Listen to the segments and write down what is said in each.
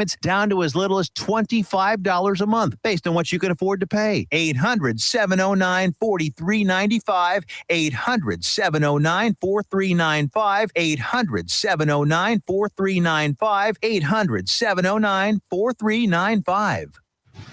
payments down to as little as $25 a month based on what you can afford to pay. 800-709-4395. 800-709-4395. 800-709-4395. 800-709-4395.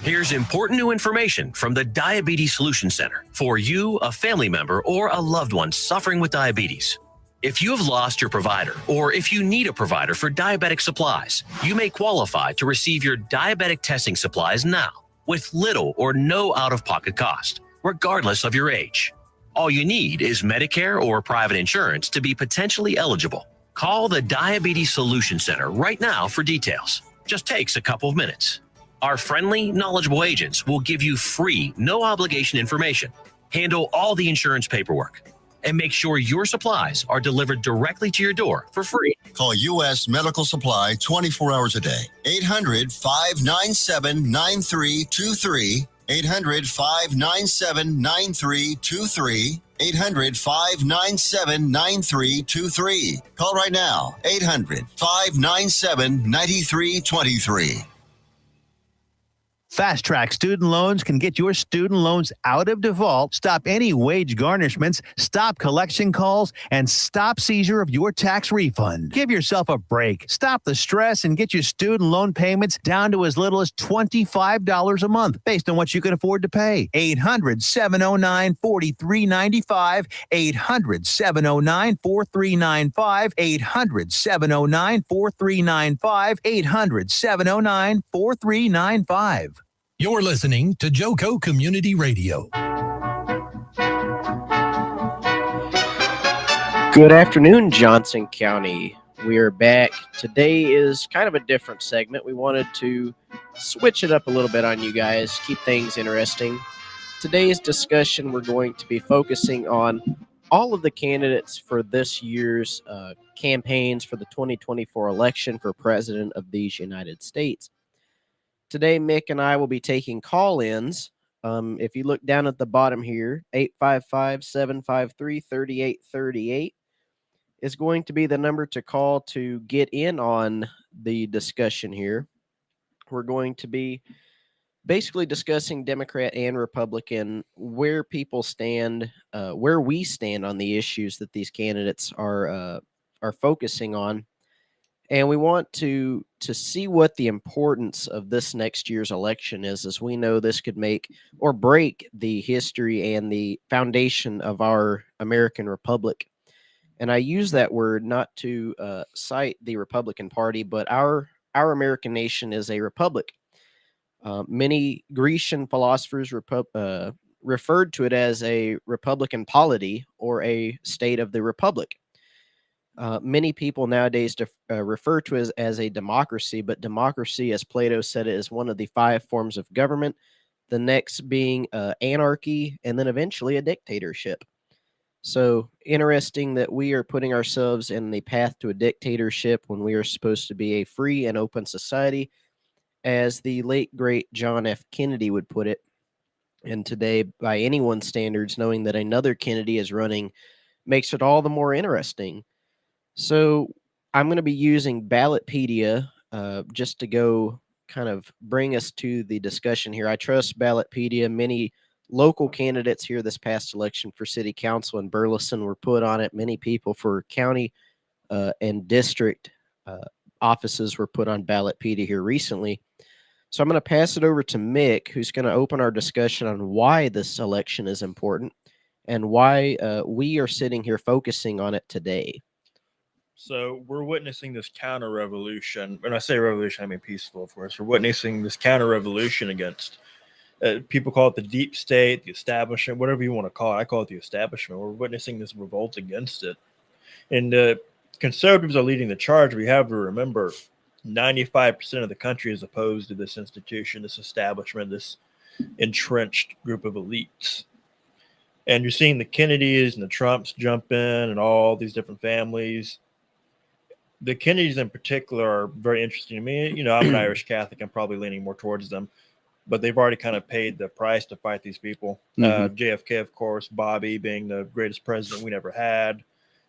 Here's important new information from the Diabetes Solution Center for you, a family member, or a loved one suffering with diabetes. If you have lost your provider, or if you need a provider for diabetic supplies, you may qualify to receive your diabetic testing supplies now with little or no out-of-pocket cost, regardless of your age. All you need is Medicare or private insurance to be potentially eligible. Call the Diabetes Solution Center right now for details. Just takes a couple of minutes. Our friendly, knowledgeable agents will give you free, no-obligation information, handle all the insurance paperwork, and make sure your supplies are delivered directly to your door for free. Call U.S. Medical Supply 24 hours a day. 800-597-9323. 800-597-9323. 800-597-9323. Call right now. 800-597-9323. Fast Track Student Loans can get your student loans out of default, stop any wage garnishments, stop collection calls, and stop seizure of your tax refund. Give yourself a break. Stop the stress and get your student loan payments down to as little as $25 a month based on what you can afford to pay. 800-709-4395. 800-709-4395. 800-709-4395. 800-709-4395. You're listening to Joco Community Radio. Good afternoon, Johnson County. We are back. Today is kind of a different segment. We wanted to switch it up a little bit on you guys, keep things interesting. Today's discussion, we're going to be focusing on all of the candidates for this year's campaigns for the 2024 election for President of these United States. Today, Mick and I will be taking call-ins. If you look down at the bottom here, 855-753-3838 is going to be the number to call to get in on the discussion here. We're going to be basically discussing Democrat and Republican, where people stand, where we stand on the issues that these candidates are focusing on. And we want to see what the importance of this next year's election is, as we know this could make or break the history and the foundation of our American Republic. And I use that word not to cite the Republican Party, but our American nation is a republic. Many Grecian philosophers referred to it as a Republican polity, or a state of the republic. Many people nowadays refer to it as a democracy, but democracy, as Plato said, it is one of the 5 forms of government, the next being anarchy, and then eventually a dictatorship. So interesting that we are putting ourselves in the path to a dictatorship when we are supposed to be a free and open society, as the late, great John F. Kennedy would put it. And today, by anyone's standards, knowing that another Kennedy is running makes it all the more interesting. So I'm going to be using Ballotpedia just to go kind of bring us to the discussion here. I trust Ballotpedia. Many local candidates here this past election for city council in Burleson were put on it. Many people for county and district offices were put on Ballotpedia here recently. So I'm going to pass it over to Mick, who's going to open our discussion on why this election is important and why we are sitting here focusing on it today. So we're witnessing this counter-revolution. When I say revolution, I mean peaceful, of course. We're witnessing this counter-revolution against, people call it the deep state, the establishment, whatever you want to call it. I call it the establishment. We're witnessing this revolt against it. And conservatives are leading the charge. We have to remember 95% of the country is opposed to this institution, this establishment, this entrenched group of elites. And you're seeing the Kennedys and the Trumps jump in and all these different families. The Kennedys in particular are very interesting to me. You know, I'm an Irish Catholic. I'm probably leaning more towards them. But they've already kind of paid the price to fight these people. JFK, of course, Bobby being the greatest president we never had.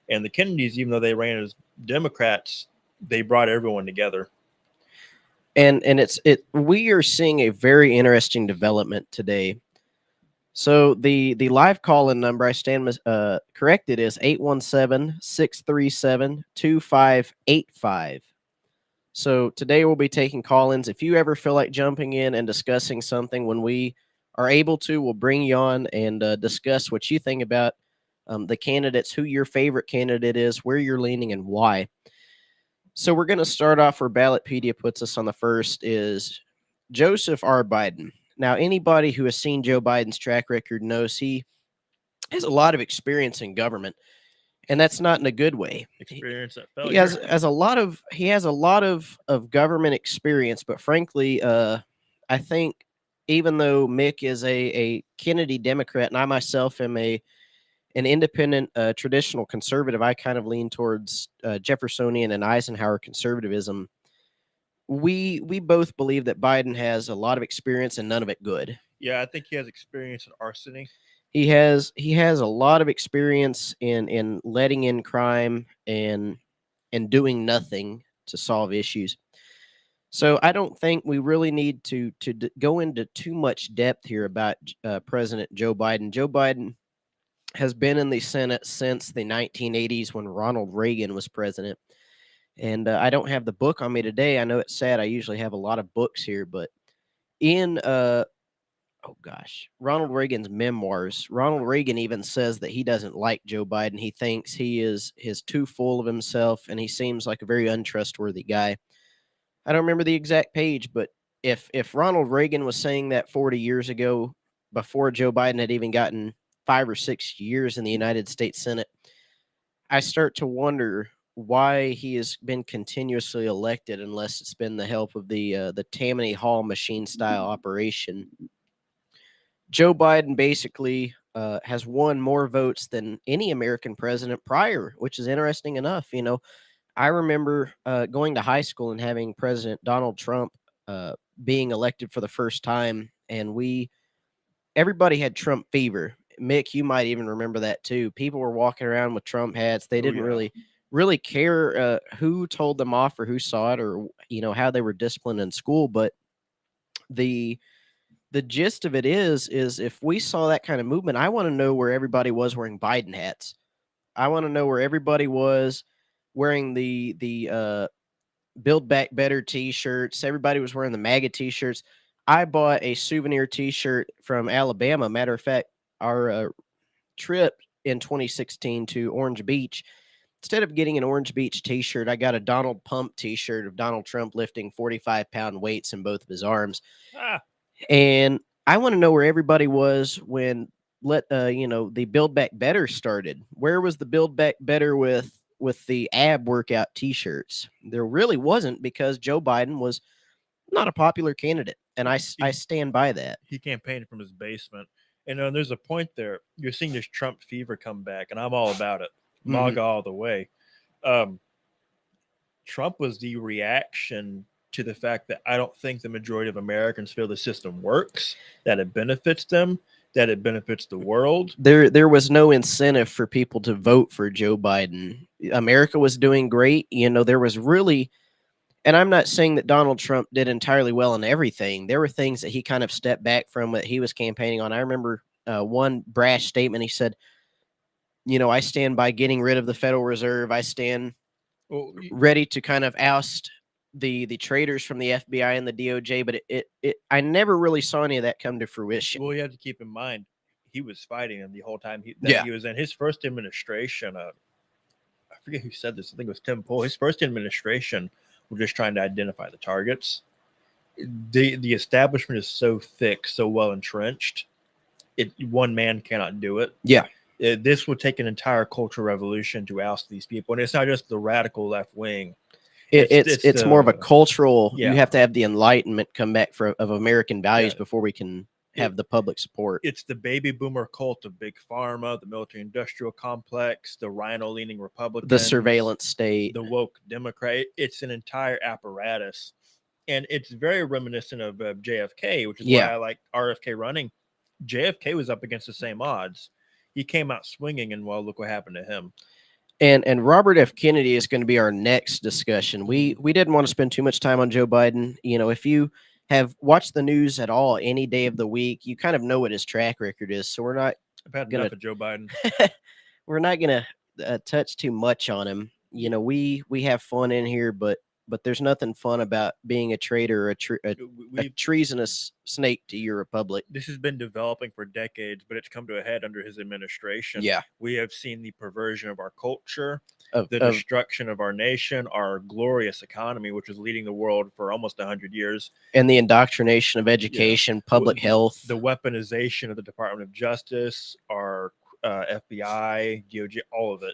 And the Kennedys, even though they ran as Democrats, they brought everyone together. And we are seeing a very interesting development today. So the live call-in number, I stand corrected, is 817-637-2585. So today we'll be taking call-ins. If you ever feel like jumping in and discussing something, when we are able to, we'll bring you on and discuss what you think about the candidates, who your favorite candidate is, where you're leaning, and why. So we're going to start off where Ballotpedia puts us on the first is Joseph R. Biden. Now, anybody who has seen Joe Biden's track record knows he has a lot of experience in government, and that's not in a good way. Experience that He failure. has a lot of government experience, but frankly, I think even though Mick is a Kennedy Democrat and I myself am an independent traditional conservative, I kind of lean towards Jeffersonian and Eisenhower conservatism. We both believe that Biden has a lot of experience and none of it good. Yeah, I think he has experience in arsony. He has a lot of experience in letting in crime and doing nothing to solve issues. So I don't think we really need to go into too much depth here about President Joe Biden. Joe Biden has been in the Senate since the 1980s when Ronald Reagan was president. And I don't have the book on me today. I know it's sad. I usually have a lot of books here, but in Ronald Reagan's memoirs, Ronald Reagan even says that he doesn't like Joe Biden. He thinks he is too full of himself, and he seems like a very untrustworthy guy. I don't remember the exact page, but if Ronald Reagan was saying that 40 years ago, before Joe Biden had even gotten 5 or 6 years in the United States Senate, I start to wonder why he has been continuously elected unless it's been the help of the Tammany Hall machine style operation. Joe Biden basically has won more votes than any American president prior, which is interesting enough. You know, I remember going to high school and having President Donald Trump being elected for the first time, and everybody had Trump fever. Mick, you might even remember that too. People were walking around with Trump hats. They didn't really care who told them off or who saw it or how they were disciplined in school. But the gist of it is if we saw that kind of movement, I want to know where everybody was wearing Biden hats. I want to know where everybody was wearing the Build Back Better T-shirts. Everybody was wearing the MAGA T-shirts. I bought a souvenir T-shirt from Alabama. Matter of fact, our trip in 2016 to Orange Beach, instead of getting an Orange Beach T-shirt, I got a Donald Pump T-shirt of Donald Trump lifting 45-pound weights in both of his arms. And I want to know where everybody was when the Build Back Better started. Where was the Build Back Better with the ab workout T-shirts? There really wasn't, because Joe Biden was not a popular candidate, and I stand by that. He campaigned from his basement. And there's a point there. You're seeing this Trump fever come back, and I'm all about it. MAGA all the way. Trump was the reaction to the fact that I don't think the majority of Americans feel the system works, that it benefits them, that it benefits the world. There was no incentive for people to vote for Joe Biden. America was doing great. There was really, and I'm not saying that Donald Trump did entirely well in everything. There were things that he kind of stepped back from that he was campaigning on. I remember one brash statement. He said, I stand by getting rid of the Federal Reserve. I stand ready to kind of oust the traitors from the FBI and the DOJ, but I never really saw any of that come to fruition. Well, you have to keep in mind, he was fighting him the whole time he was in his first administration. I forget who said this. I think it was Tim Pool. His first administration was just trying to identify the targets. The establishment is so thick, so well entrenched. One man cannot do it. Yeah. This would take an entire cultural revolution to oust these people. And it's not just the radical left wing. It's more of a cultural. You have to have the Enlightenment come back of American values before we can have the public support. It's the baby boomer cult of big pharma, the military industrial complex, the rhino-leaning Republicans, the surveillance state, the woke Democrat. It's an entire apparatus, and it's very reminiscent of JFK, which is why I like RFK running. JFK was up against the same odds. He came out swinging, and well, look what happened to him. And Robert F. Kennedy is going to be our next discussion. We didn't want to spend too much time on Joe Biden. If you have watched the news at all any day of the week, you kind of know what his track record is. So we're not I've had gonna enough of Joe Biden. we're not gonna touch too much on him. We have fun in here, but there's nothing fun about being a traitor or a treasonous snake to your republic. This has been developing for decades, but it's come to a head under his administration. Yeah. We have seen the perversion of our culture, Of destruction of our nation, our glorious economy, which was leading the world for almost 100 years, and the indoctrination of education, public health, the weaponization of the Department of Justice, our FBI, DOJ, all of it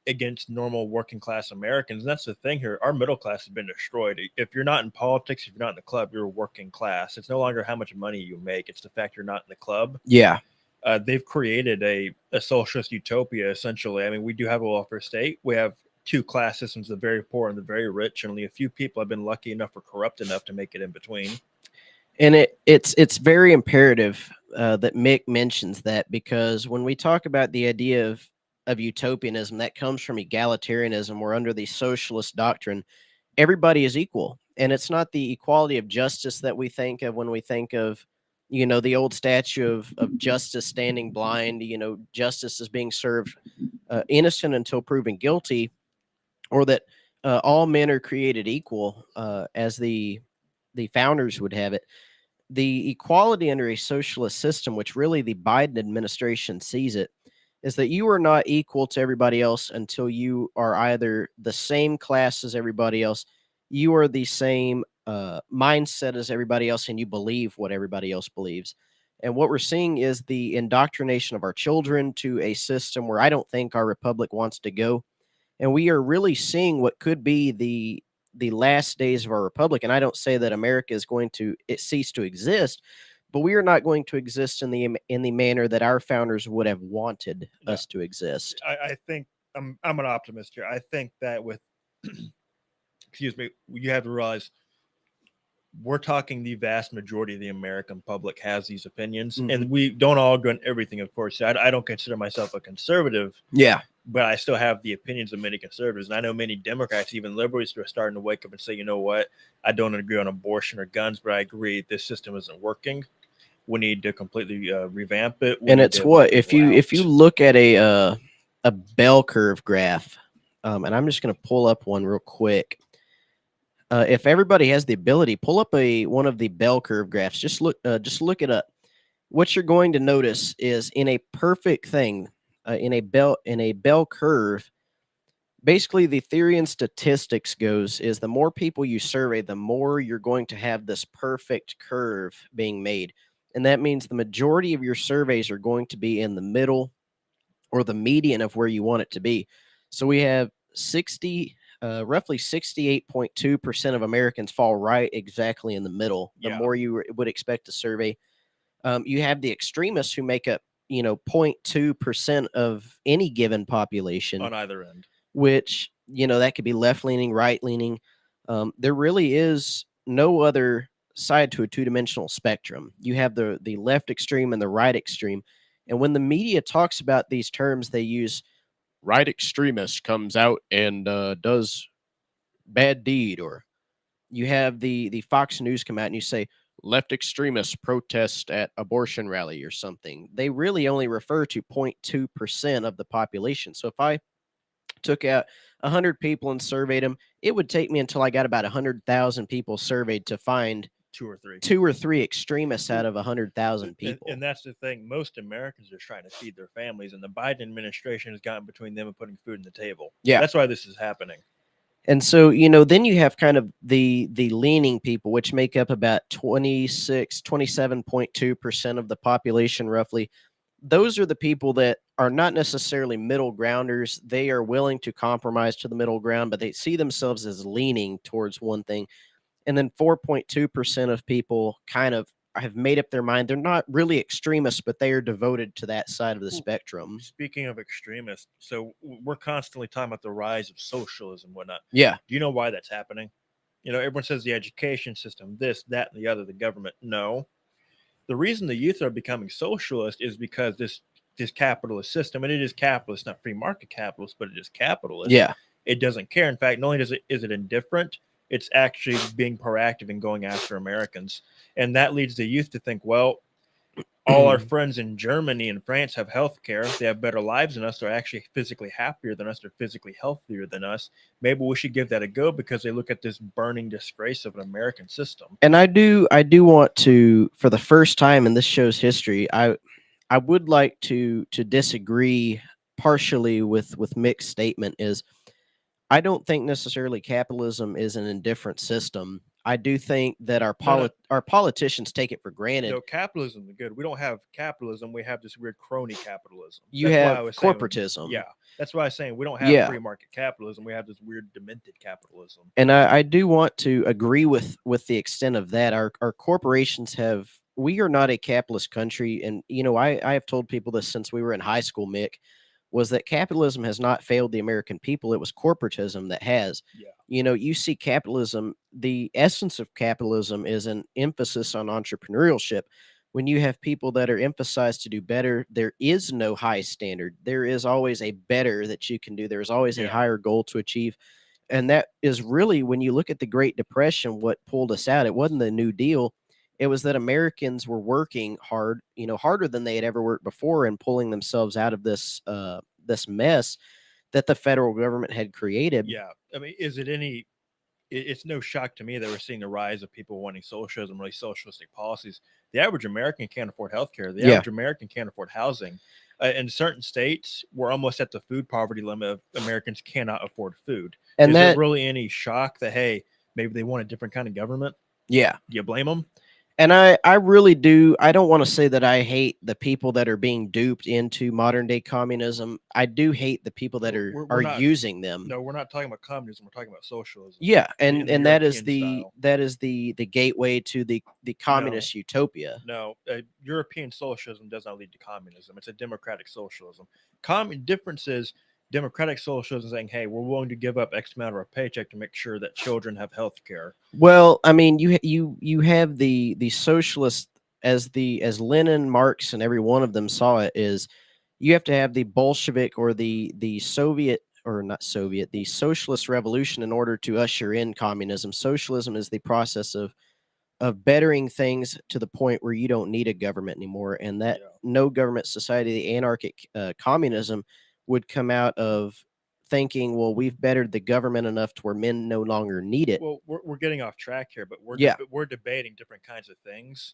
against normal working class Americans. And that's the thing here. Our middle class has been destroyed. If you're not in politics, if you're not in the club, you're working class. It's no longer how much money you make. It's the fact you're not in the club. Yeah. They've created a socialist utopia, essentially. I mean, we do have a welfare state. We have two class systems, the very poor and the very rich. And only a few people have been lucky enough or corrupt enough to make it in between. And it's very imperative that Mick mentions that, because when we talk about the idea of utopianism, that comes from egalitarianism, where under the socialist doctrine, everybody is equal. And it's not the equality of justice that we think of when we think of, the old statue of justice standing blind, justice is being served innocent until proven guilty, or that all men are created equal, as the founders would have it. The equality under a socialist system, which really the Biden administration sees it, is that you are not equal to everybody else until you are either the same class as everybody else, you are the same mindset as everybody else, and you believe what everybody else believes. And what we're seeing is the indoctrination of our children to a system where I don't think our republic wants to go. And we are really seeing what could be the last days of our republic. And I don't say that America is going to cease to exist, but we are not going to exist in the manner that our founders would have wanted us to exist. I think I'm an optimist here. I think that with excuse me, you have to realize we're talking the vast majority of the American public has these opinions, and we don't all agree on everything, of course. I don't consider myself a conservative. Yeah. But I still have the opinions of many conservatives. And I know many Democrats, even liberals, are starting to wake up and say, you know what, I don't agree on abortion or guns, but I agree this system isn't working. We need to completely revamp it. And it's what, if you look at a bell curve graph, and I'm just going to pull up one real quick. If everybody has the ability, pull up one of the bell curve graphs. Just look it up. What you're going to notice is in a perfect thing, in a bell curve, basically the theory and statistics goes is the more people you survey, the more you're going to have this perfect curve being made. And that means the majority of your surveys are going to be in the middle or the median of where you want it to be. So we have roughly 68.2% of Americans fall right exactly in the middle. The more you would expect to survey. You have the extremists who make up 0.2% of any given population on either end, which that could be left leaning, right leaning. There really is no other side to a two-dimensional spectrum. You have the left extreme and the right extreme, and when the media talks about these terms, they use right extremist comes out and does bad deed, or you have the Fox News come out and you say left extremists protest at abortion rally or something. They really only refer to 0.2% of the population. So if I took out 100 people and surveyed them, it would take me until I got about 100,000 people surveyed to find two or three extremists out of 100,000 people. And that's the thing. Most Americans are trying to feed their families, and the Biden administration has gotten between them and putting food on the table. Yeah. That's why this is happening. And so, then you have kind of the leaning people, which make up about 27.2% of the population, roughly. Those are the people that are not necessarily middle grounders. They are willing to compromise to the middle ground, but they see themselves as leaning towards one thing. And then 4.2% of people kind of have made up their mind. They're not really extremists, but they are devoted to that side of the spectrum. Speaking of extremists, so we're constantly talking about the rise of socialism and whatnot. Yeah. Do you know why that's happening? Everyone says the education system, this, that, and the other, the government. No. The reason the youth are becoming socialist is because this this capitalist system, and it is capitalist, not free market capitalist, but it is capitalist. Yeah. It doesn't care. In fact, not only is it indifferent, it's actually being proactive and going after Americans. And that leads the youth to think, well, all our friends in Germany and France have health care. They have better lives than us. They're actually physically happier than us. They're physically healthier than us. Maybe we should give that a go, because they look at this burning disgrace of an American system. And I do want to, for the first time in this show's history, I would like to disagree partially with Mick's statement. Is I don't think necessarily capitalism is an indifferent system. I do think that our our politicians take it for granted. Capitalism is good. We don't have capitalism. We have this weird crony capitalism. You have corporatism. That's why I was saying we don't have free market capitalism. We have this weird demented capitalism. And I do want to agree with the extent of that. Our corporations have. We are not a capitalist country, and I have told people this since we were in high school, Mick, was that capitalism has not failed the American people. It was corporatism that has. Yeah. You see capitalism, the essence of capitalism is an emphasis on entrepreneurship. When you have people that are emphasized to do better, there is no high standard. There is always a better that you can do. There's always a higher goal to achieve. And that is really, when you look at the Great Depression, what pulled us out. It wasn't the New Deal. It was that Americans were working hard, harder than they had ever worked before, and pulling themselves out of this mess that the federal government had created. Yeah. I mean, it's no shock to me that we're seeing the rise of people wanting socialism, really socialistic policies. The average American can't afford healthcare. The average American can't afford housing. In certain states, we're almost at the food poverty limit of Americans cannot afford food. And is there really any shock that, hey, maybe they want a different kind of government? Yeah. Do you blame them? And I really do. I don't want to say that I hate the people that are being duped into modern day communism. I do hate the people that are using them. No, we're not talking about communism. We're talking about socialism. Yeah, and that is the gateway to the communist utopia. No, European socialism does not lead to communism. It's a democratic socialism. Difference is democratic socialism saying, hey, we're willing to give up X amount of our paycheck to make sure that children have health care. Well, I mean, you have the socialists, as Lenin, Marx, and every one of them saw it, is you have to have the Bolshevik or the Soviet, or not Soviet, the socialist revolution in order to usher in communism. Socialism is the process of bettering things to the point where you don't need a government anymore, and that no government society, the anarchic communism, would come out of thinking, well, we've bettered the government enough to where men no longer need it. Well, we're getting off track here, but we're debating different kinds of things.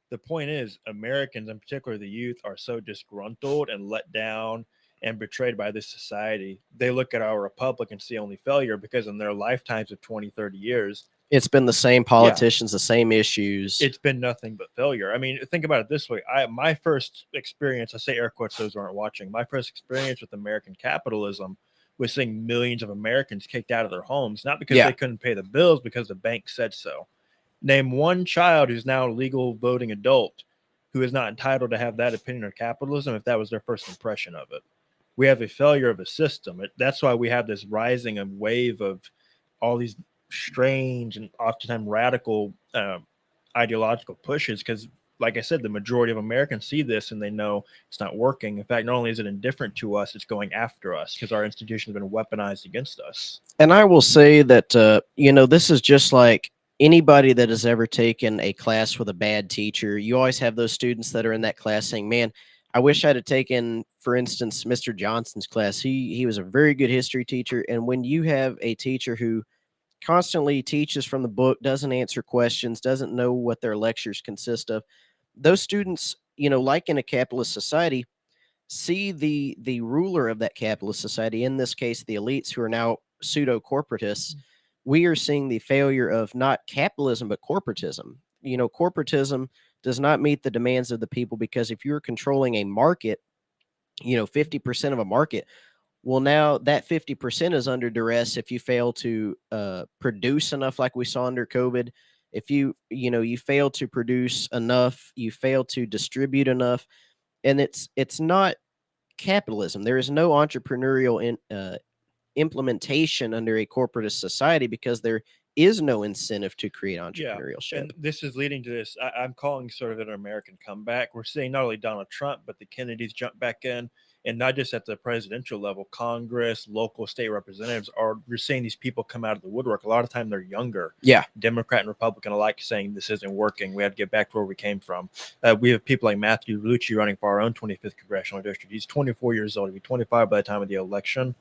The point is, Americans, in particular the youth, are so disgruntled and let down and betrayed by this society. They look at our republic and see only failure, because in their lifetimes of 20, 30 years, it's been the same politicians, the same issues. It's been nothing but failure. I mean, think about it this way. My first experience, I say air quotes, those who aren't watching, my first experience with American capitalism was seeing millions of Americans kicked out of their homes, not because they couldn't pay the bills, because the bank said so. Name one child who's now a legal voting adult who is not entitled to have that opinion on capitalism if that was their first impression of it. We have a failure of a system. That's why we have this rising of wave of all these strange and oftentimes radical ideological pushes, because like I said, the majority of Americans see this and they know it's not working. In fact, not only is it indifferent to us, it's going after us, because our institutions have been weaponized against us. And I will say that this is just like anybody that has ever taken a class with a bad teacher. You always have those students that are in that class saying, man, I wish I'd have taken, for instance, Mr. Johnson's class. He was a very good history teacher. And when you have a teacher who constantly teaches from the book, doesn't answer questions, doesn't know what their lectures consist of, those students, like in a capitalist society, see the ruler of that capitalist society, in this case the elites, who are now pseudo corporatists. We are seeing the failure of not capitalism but corporatism. Corporatism does not meet the demands of the people, because if you're controlling a market, 50% of a market, well, now that 50% is under duress if you fail to produce enough, like we saw under COVID. If you fail to produce enough, you fail to distribute enough, and it's not capitalism. There is no entrepreneurial implementation under a corporatist society, because they're is no incentive to create Yeah, entrepreneurship. and this is leading to this. I'm calling sort of an American comeback. We're seeing not only Donald Trump, but the Kennedys jump back in, and not just at the presidential level, Congress, local state representatives are. We're seeing these people come out of the woodwork. A lot of time they're younger, Yeah. Democrat and Republican alike, saying this isn't working. We have to get back to where we came from. We have people like Matthew Lucci running for our own 25th congressional district. He's 24 years old. He'll be 25 by the time of the election.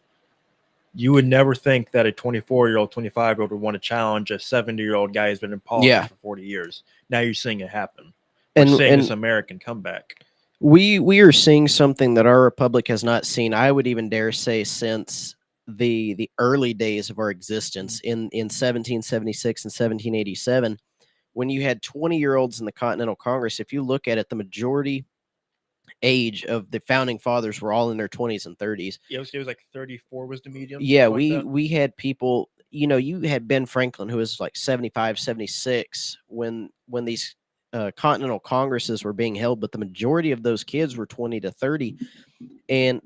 You would never think that a 24-year-old, 25-year-old would want to challenge a 70-year-old guy who's been in politics for 40 years. Now you're seeing it happen. We're seeing this American comeback. We are seeing something that our republic has not seen, I would even dare say, since the early days of our existence in 1776 and 1787, when you had 20-year-olds in the Continental Congress. If you look at it, the majority age of the founding fathers were all in their 20s and 30s. Yeah, it was like 34 was the median. Yeah, we had people, you had Ben Franklin, who was like 75, 76 when these Continental Congresses were being held, but the majority of those kids were 20 to 30. And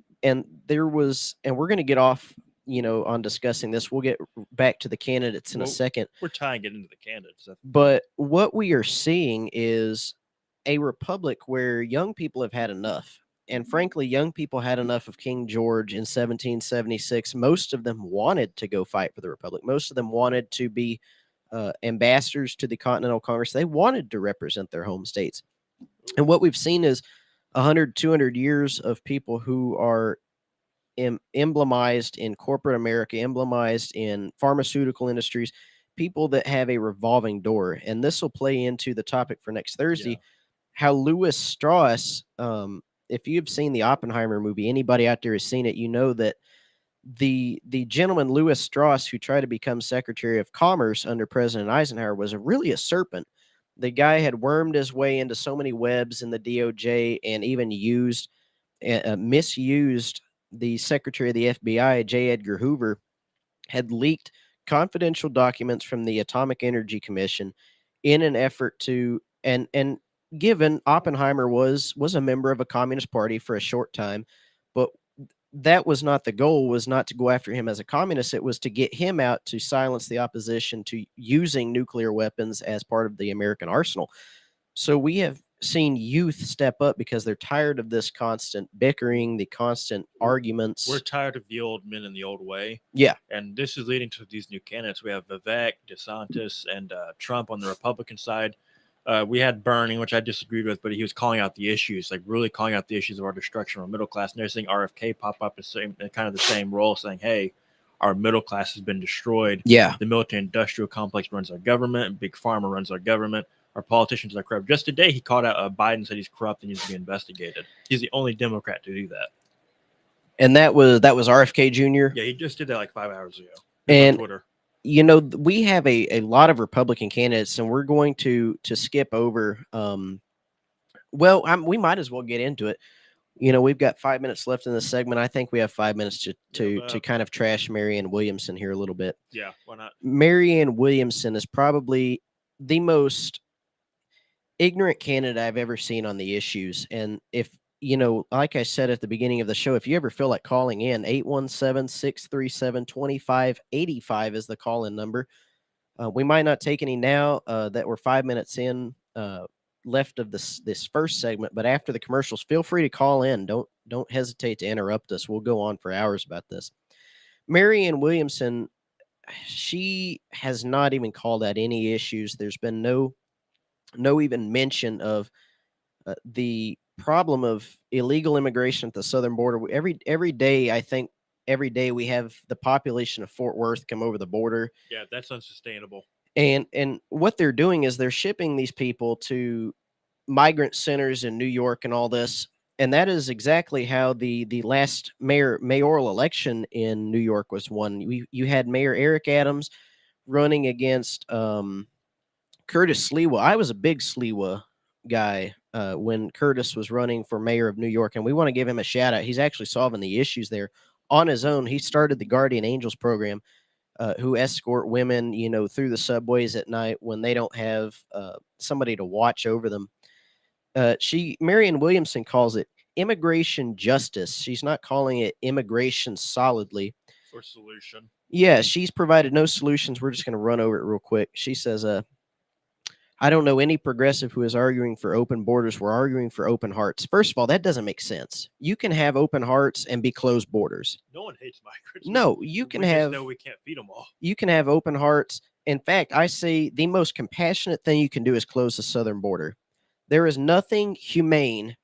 there was, and we're going to get off, on discussing this. We'll get back to the candidates in a second. We're tying it into the candidates. But what we are seeing is a republic where young people have had enough. And frankly, young people had enough of King George in 1776. Most of them wanted to go fight for the republic. Most of them wanted to be ambassadors to the Continental Congress. They wanted to represent their home states. And what we've seen is 100, 200 years of people who are emblemized in corporate America, emblemized in pharmaceutical industries, people that have a revolving door. And this will play into the topic for next Thursday. Yeah. How Lewis Strauss, if you've seen the Oppenheimer movie, anybody out there has seen it, you know that the gentleman Lewis Strauss, who tried to become Secretary of Commerce under President Eisenhower, was really a serpent. The guy had wormed his way into so many webs in the DOJ and even misused the Secretary of the FBI, J. Edgar Hoover, had leaked confidential documents from the Atomic Energy Commission in an effort to, and given Oppenheimer was a member of a communist party for a short time, but that was not the goal, was not to go after him as a communist. It was to get him out to silence the opposition to using nuclear weapons as part of the American arsenal. So we have seen youth step up because they're tired of this constant bickering, the constant arguments. We're tired of the old men in the old way. Yeah. And this is leading to these new candidates. We have Vivek, DeSantis, and Trump on the Republican side. We had Bernie, which I disagreed with, but he was calling out the issues, like really calling out the issues of our destruction of our middle class. And they're seeing RFK pop up in kind of the same role, saying, hey, our middle class has been destroyed. Yeah. The military-industrial complex runs our government. Big Pharma runs our government. Our politicians are corrupt. Just today, he called out Biden, said he's corrupt and needs to be investigated. He's the only Democrat to do that. And that was RFK Jr.? Yeah, he just did that like 5 hours ago and on Twitter. We have a lot of Republican candidates, and we're going to skip over. We might as well get into it. We've got 5 minutes left in this segment. I think we have 5 minutes to kind of trash Marianne Williamson here a little bit. Yeah, why not? Marianne Williamson is probably the most ignorant candidate I've ever seen on the issues. And if, like I said at the beginning of the show, if you ever feel like calling in, 817-637-2585 is the call-in number. We might not take any now that we're 5 minutes in left of this first segment, but after the commercials, feel free to call in. Don't hesitate to interrupt us. We'll go on for hours about this. Marianne Williamson, she has not even called out any issues. There's been no even mention of the problem of illegal immigration at the southern border. Every day, I think every day we have the population of Fort Worth come over the border. Yeah, that's unsustainable. And what they're doing is they're shipping these people to migrant centers in New York and all this. And that is exactly how the last mayoral election in New York was won. You had Mayor Eric Adams running against Curtis Sliwa. I was a big Sliwa guy when Curtis was running for mayor of New York, and we want to give him a shout out. He's actually solving the issues there on his own. He started the Guardian Angels program, who escort women, through the subways at night when they don't have somebody to watch over them. Marianne Williamson calls it immigration justice. She's not calling it immigration solidly. or solution. Yeah, she's provided no solutions. We're just going to run over it real quick. She says, I don't know any progressive who is arguing for open borders. We're arguing for open hearts. First of all, that doesn't make sense. You can have open hearts and be closed borders. No one hates migrants. No, you can we have. Just know we can't feed them all. You can have open hearts. In fact, I say the most compassionate thing you can do is close the southern border. There is nothing humane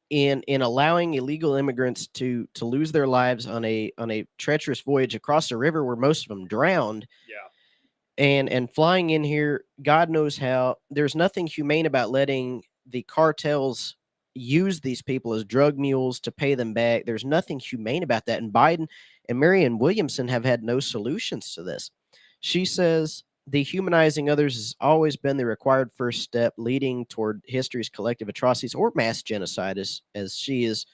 in allowing illegal immigrants to lose their lives on a treacherous voyage across the river where most of them drowned. Yeah. And flying in here, God knows how. There's nothing humane about letting the cartels use these people as drug mules to pay them back. There's nothing humane about that. And Biden and Marianne Williamson have had no solutions to this. She says dehumanizing others has always been the required first step leading toward history's collective atrocities or mass genocide, as she is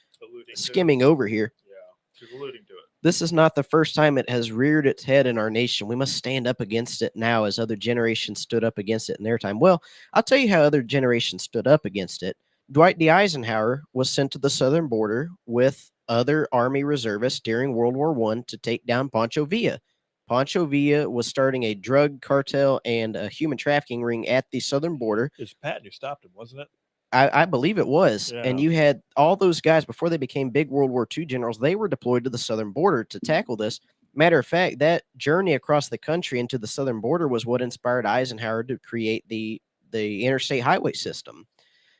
skimming over here. Yeah, she's alluding to it. This is not the first time it has reared its head in our nation. We must stand up against it now as other generations stood up against it in their time. Well, I'll tell you how other generations stood up against it. Dwight D. Eisenhower was sent to the southern border with other Army reservists during World War I to take down Pancho Villa. Pancho Villa was starting a drug cartel and a human trafficking ring at the southern border. It's Patton who stopped him, wasn't it? I believe it was. Yeah. And you had all those guys before they became big World War II generals. They were deployed to the southern border to tackle this. Matter of fact, that journey across the country into the southern border was what inspired Eisenhower to create the interstate highway system.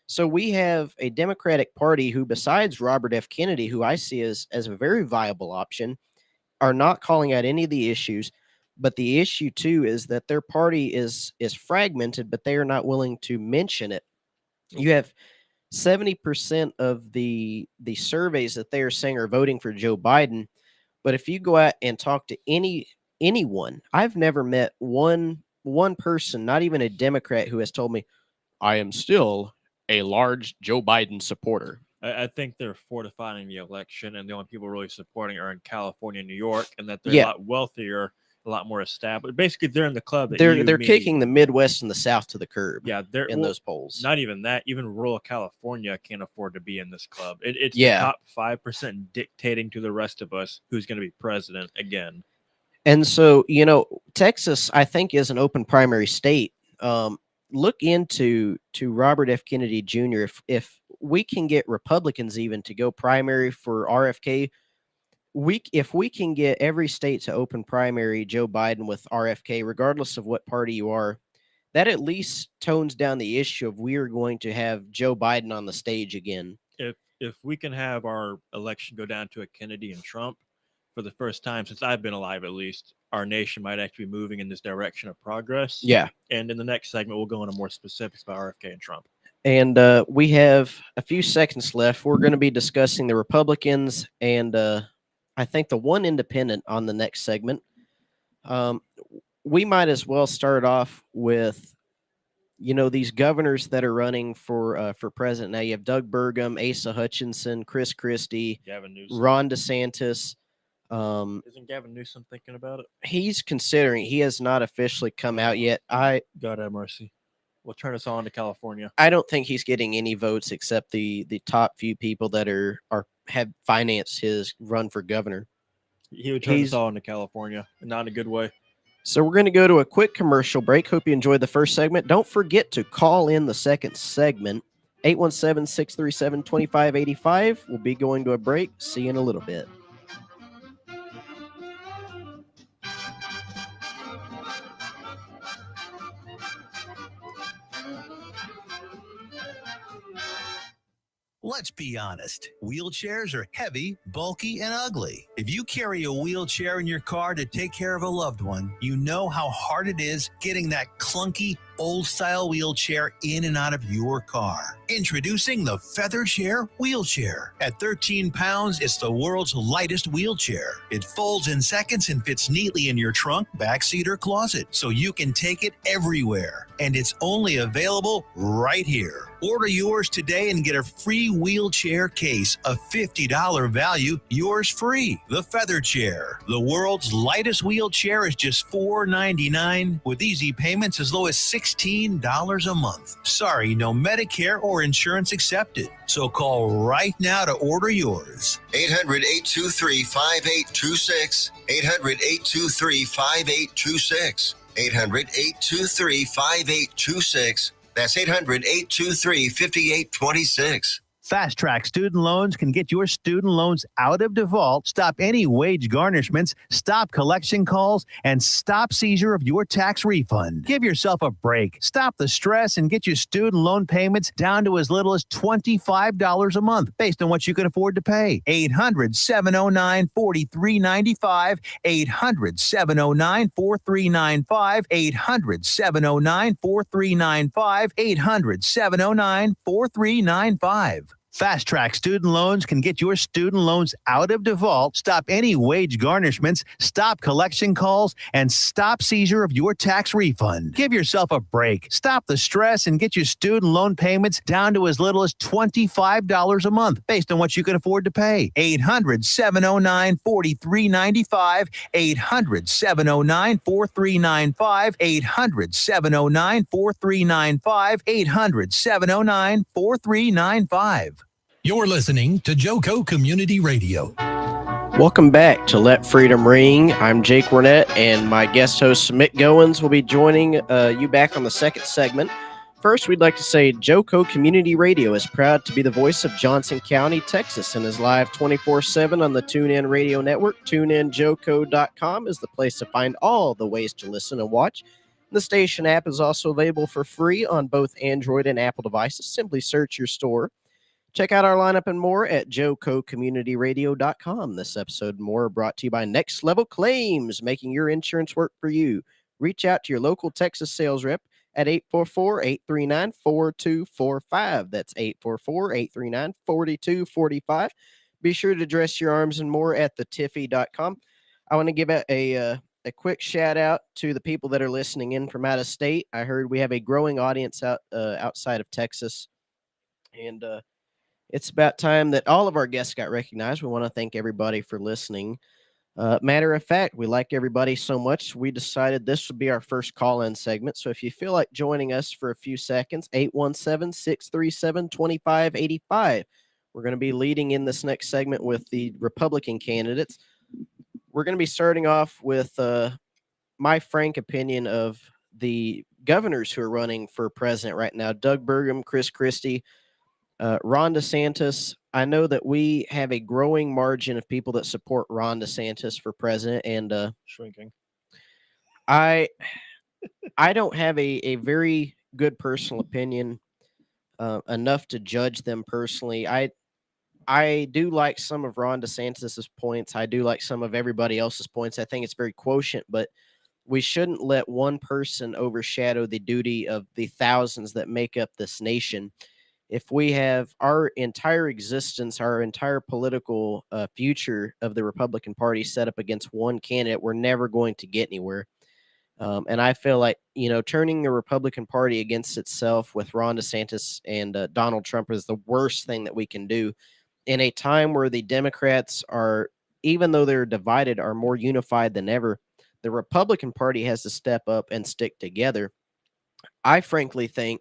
So we have a Democratic Party who, besides Robert F. Kennedy, who I see as a very viable option, are not calling out any of the issues. But the issue, too, is that their party is fragmented, but they are not willing to mention it. You have 70% of the surveys that they are saying are voting for Joe Biden. But if you go out and talk to anyone, I've never met one person, not even a Democrat, who has told me, I am still a large Joe Biden supporter. I think they're fortifying the election, and the only people really supporting are in California and New York, and that they're a lot wealthier, a lot more established. Basically, they're in the club. They're kicking the Midwest and the South to the curb. Yeah, they're in those polls. Not even that. Even rural California can't afford to be in this club. It's the top 5% dictating to the rest of us who's going to be president again. And so, Texas, I think, is an open primary state. Look into Robert F. Kennedy Jr. If we can get Republicans even to go primary for RFK, if we can get every state to open primary Joe Biden with RFK, regardless of what party you are, that at least tones down the issue of we are going to have Joe Biden on the stage again. If we can have our election go down to a Kennedy and Trump for the first time since I've been alive, at least, our nation might actually be moving in this direction of progress. Yeah. And in the next segment, we'll go into more specifics about RFK and Trump. And we have a few seconds left. We're going to be discussing the Republicans and I think the one independent on the next segment. We might as well start off with, these governors that are running for president. Now you have Doug Burgum, Asa Hutchinson, Chris Christie, Gavin Newsom. Ron DeSantis. Isn't Gavin Newsom thinking about it? He's considering. He has not officially come out yet. God have mercy. We'll turn us on to California. I don't think he's getting any votes except the top few people that have financed his run for governor. He would turn us all into California, and not in a good way. So we're going to go to a quick commercial break. Hope you enjoyed the first segment. Don't forget to call in the second segment, 817-637-2585. We'll be going to a break. See you in a little bit. Let's be honest. Wheelchairs are heavy, bulky, and ugly. If you carry a wheelchair in your car to take care of a loved one, you know how hard it is getting that clunky, old-style wheelchair in and out of your car. Introducing the Feather Chair Wheelchair. At 13 pounds, it's the world's lightest wheelchair. It folds in seconds and fits neatly in your trunk, backseat, or closet, so you can take it everywhere. And it's only available right here. Order yours today and get a free wheelchair case, a $50 value, yours free. The Feather Chair. The world's lightest wheelchair is just $4.99 with easy payments as low as $60 $16 a month. Sorry, no Medicare or insurance accepted. So call right now to order yours. 800-823-5826. 800-823-5826. 800-823-5826. That's 800-823-5826. Fast Track Student Loans can get your student loans out of default, stop any wage garnishments, stop collection calls, and stop seizure of your tax refund. Give yourself a break. Stop the stress and get your student loan payments down to as little as $25 a month based on what you can afford to pay. 800-709-4395. 800-709-4395. 800-709-4395. 800-709-4395. Fast Track Student Loans can get your student loans out of default, stop any wage garnishments, stop collection calls, and stop seizure of your tax refund. Give yourself a break. Stop the stress and get your student loan payments down to as little as $25 a month based on what you can afford to pay. 800-709-4395. 800-709-4395. 800-709-4395. 800-709-4395. You're listening to Joco Community Radio. Welcome back to Let Freedom Ring. I'm Jake Wernette, and my guest host, Mick Goins, will be joining you back on the second segment. First, we'd like to say Joco Community Radio is proud to be the voice of Johnson County, Texas, and is live 24/7 on the TuneIn Radio Network. TuneInJoco.com is the place to find all the ways to listen and watch. The station app is also available for free on both Android and Apple devices. Simply search your store. Check out our lineup and more at jococommunityradio.com. This episode and more are brought to you by Next Level Claims, making your insurance work for you. Reach out to your local Texas sales rep at 844-839-4245. That's 844-839-4245. Be sure to dress your arms and more at thetiffy.com. I want to give a quick shout out to the people that are listening in from out of state. I heard we have a growing audience outside of Texas, and it's about time that all of our guests got recognized. We want to thank everybody for listening. Matter of fact, we like everybody so much, we decided this would be our first call-in segment. So if you feel like joining us for a few seconds, 817-637-2585. We're going to be leading in this next segment with the Republican candidates. We're going to be starting off with my frank opinion of the governors who are running for president right now. Doug Burgum, Chris Christie, Ron DeSantis. I know that we have a growing margin of people that support Ron DeSantis for president, and Shrinking. I don't have a very good personal opinion enough to judge them personally. I do like some of Ron DeSantis's points. I do like some of everybody else's points. I think it's very quotient, but we shouldn't let one person overshadow the duty of the thousands that make up this nation. If we have our entire existence, our entire political future of the Republican Party set up against one candidate, we're never going to get anywhere. And I feel like, turning the Republican Party against itself with Ron DeSantis and Donald Trump is the worst thing that we can do in a time where the Democrats are, even though they're divided, are more unified than ever. The Republican Party has to step up and stick together. I frankly think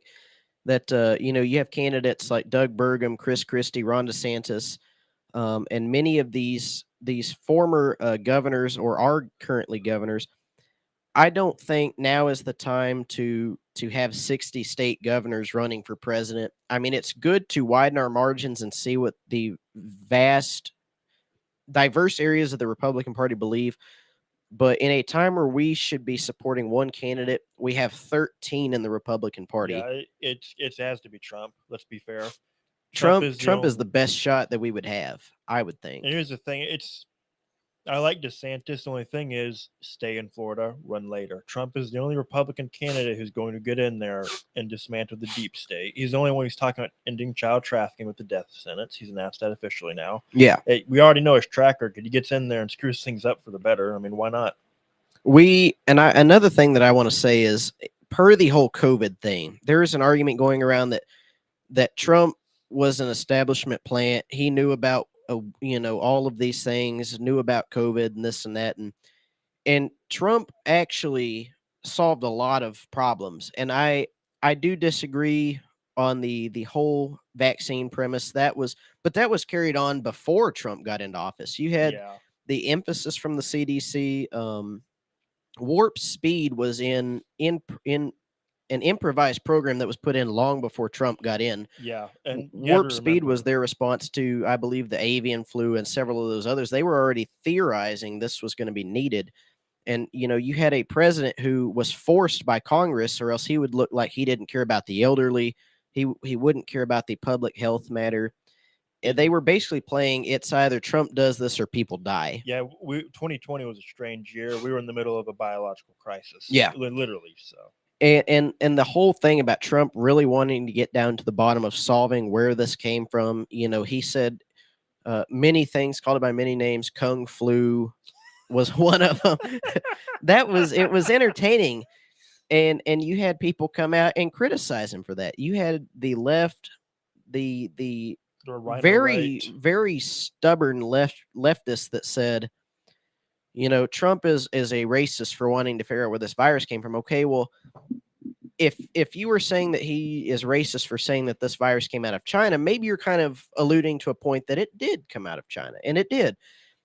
that, you have candidates like Doug Burgum, Chris Christie, Ron DeSantis, and many of these former governors or are currently governors. I don't think now is the time to have 60 state governors running for president. I mean, it's good to widen our margins and see what the vast, diverse areas of the Republican Party believe. But in a time where we should be supporting one candidate, we have 13 in the Republican Party. Yeah, it has to be Trump. Let's be fair. Trump is the best shot that we would have, I would think. And here's the thing: I like DeSantis. The only thing is, stay in Florida, run later. Trump is the only Republican candidate who's going to get in there and dismantle the deep state. He's the only one who's talking about ending child trafficking with the death sentence. He's announced that officially now. Yeah. We already know his track record. He gets in there and screws things up for the better. I mean, why not? Another thing that I want to say is, per the whole COVID thing, there is an argument going around that Trump was an establishment plant. He knew about all of these things, knew about COVID and this and that. And Trump actually solved a lot of problems, and I do disagree on the whole vaccine premise. But that was carried on before Trump got into office. You had Yeah. the emphasis from the CDC. Warp Speed was in an improvised program that was put in long before Trump got in. Yeah. And Warp Speed was their response to, I believe, the avian flu and several of those others. They were already theorizing this was going to be needed. And, you had a president who was forced by Congress, or else he would look like he didn't care about the elderly. He wouldn't care about the public health matter. And they were basically playing, it's either Trump does this or people die. Yeah, 2020 was a strange year. We were in the middle of a biological crisis. Yeah. Literally. So. And the whole thing about Trump really wanting to get down to the bottom of solving where this came from, he said many things, called it by many names. Kung flu was one of them. It was entertaining, and you had people come out and criticize him for that. You had the left, the very very stubborn leftists that said, Trump is a racist for wanting to figure out where this virus came from. Okay, well, if you were saying that he is racist for saying that this virus came out of China, maybe you're kind of alluding to a point that it did come out of China, and it did.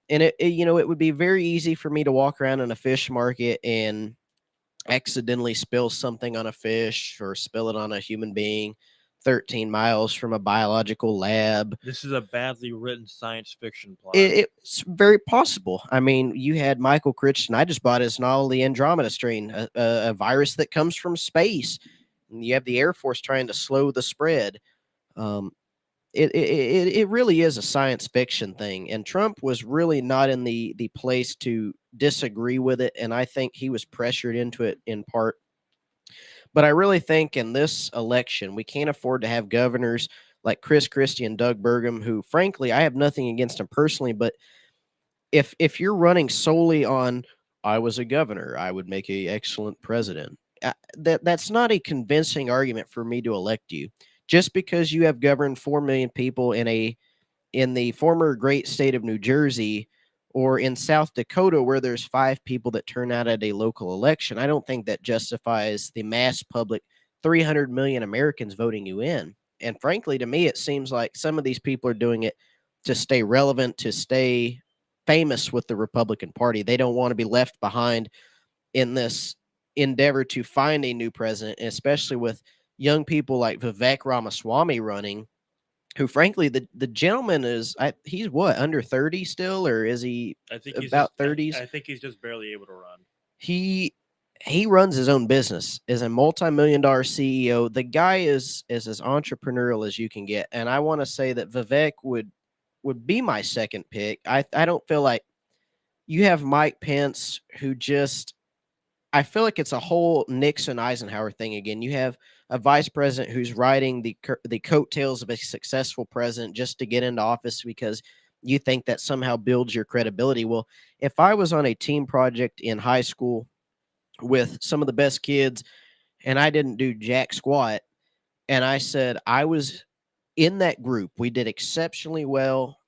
And it would be very easy for me to walk around in a fish market and accidentally spill something on a fish or spill it on a human being 13 miles from a biological lab. This is a badly written science fiction plot. It's very possible. I mean, you had Michael Crichton. I just bought his novel, The Andromeda Strain, a virus that comes from space. And you have the Air Force trying to slow the spread. It really is a science fiction thing. And Trump was really not in the place to disagree with it. And I think he was pressured into it in part. But I really think in this election, we can't afford to have governors like Chris Christie and Doug Burgum, who, frankly, I have nothing against them personally. But if you're running solely on, I was a governor, I would make an excellent president, that's not a convincing argument for me to elect you. Just because you have governed 4 million people in the former great state of New Jersey, or in South Dakota, where there's 5 people that turn out at a local election, I don't think that justifies the mass public 300 million Americans voting you in. And frankly, to me, it seems like some of these people are doing it to stay relevant, to stay famous with the Republican Party. They don't want to be left behind in this endeavor to find a new president, and especially with young people like Vivek Ramaswamy running, who, frankly, the gentleman he's what, under 30 still, or is he? I think he's about just, 30s. I think he's just barely able to run. He runs his own business, is a multi-million-dollar CEO. The guy is as entrepreneurial as you can get, and I want to say that Vivek would be my second pick. I don't feel like you have Mike Pence, who just, I feel like it's a whole Nixon Eisenhower thing again. You have a vice president who's riding the coattails of a successful president just to get into office because you think that somehow builds your credibility. Well, if I was on a team project in high school with some of the best kids and I didn't do jack squat, and I said I was in that group, we did exceptionally well,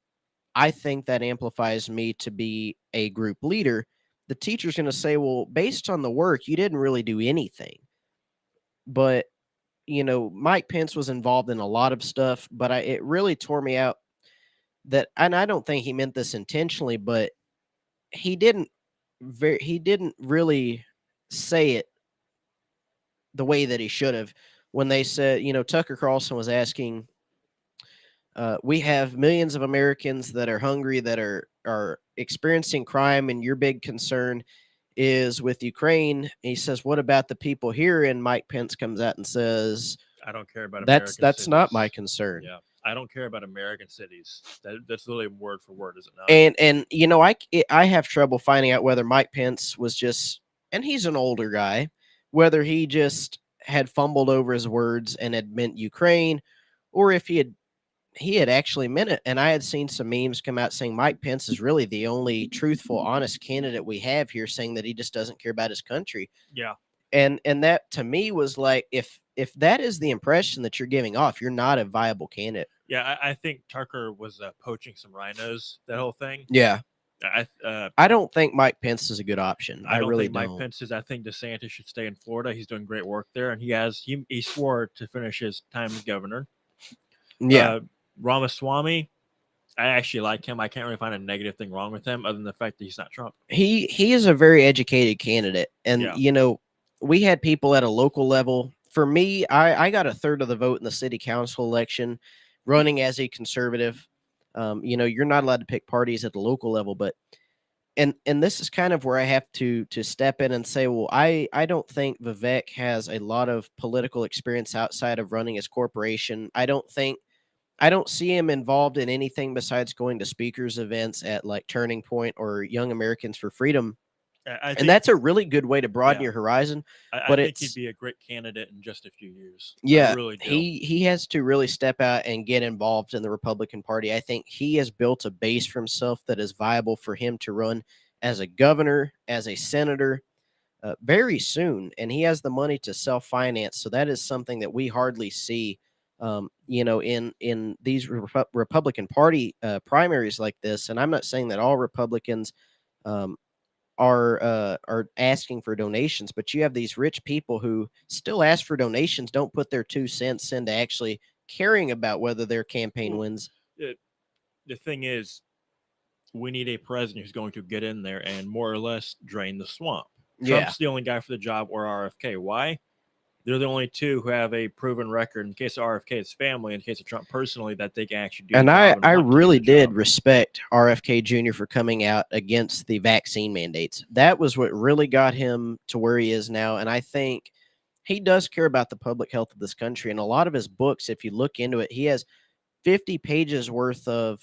I think that amplifies me to be a group leader. The teacher's going to say, well, based on the work, you didn't really do anything. But, Mike Pence was involved in a lot of stuff, but it really tore me out that, and I don't think he meant this intentionally, but he didn't really say it the way that he should have when they said, Tucker Carlson was asking, we have millions of Americans that are hungry, that are experiencing crime, and your big concern is with Ukraine. And he says, what about the people here? And Mike Pence comes out and says, I don't care about that's American not cities. my concern. Yeah, I don't care about American cities. That's literally word for word, is it not? And I have trouble finding out whether Mike Pence was just, and he's an older guy, whether he just had fumbled over his words and had meant Ukraine, or if he had actually meant it. And I had seen some memes come out saying Mike Pence is really the only truthful, honest candidate we have here, saying that he just doesn't care about his country. Yeah. And that to me was like, if that is the impression that you're giving off, you're not a viable candidate. Yeah, I think Tucker was poaching some rhinos, that whole thing. Yeah. I don't think Mike Pence is a good option. I don't really think Mike Pence is. I think DeSantis should stay in Florida. He's doing great work there, and he swore to finish his time as governor. Yeah. Ramaswamy, I actually like him. I can't really find a negative thing wrong with him other than the fact that he's not Trump. He is a very educated candidate. And, we had people at a local level. For me, I got a third of the vote in the city council election running as a conservative. You're not allowed to pick parties at the local level, but and this is kind of where I have to step in and say, well, I don't think Vivek has a lot of political experience outside of running his corporation. I don't see him involved in anything besides going to speakers events at like Turning Point or Young Americans for Freedom. And that's a really good way to broaden your horizon. I think he'd be a great candidate in just a few years. Yeah, I really do. he has to really step out and get involved in the Republican Party. I think he has built a base for himself that is viable for him to run as a governor, as a senator, very soon. And he has the money to self-finance. So that is something that we hardly see, in these Republican Party primaries like this. And I'm not saying that all Republicans are asking for donations, but you have these rich people who still ask for donations, don't put their 2 cents into actually caring about whether their campaign wins. The thing is, we need a president who's going to get in there and more or less drain the swamp. Trump's the only guy for the job, or RFK. Why? They're the only two who have a proven record in case of RFK, his family, in case of Trump personally, that they can actually do. And I really did respect RFK Jr. for coming out against the vaccine mandates. That was what really got him to where he is now. And I think he does care about the public health of this country. And a lot of his books, if you look into it, he has 50 pages worth of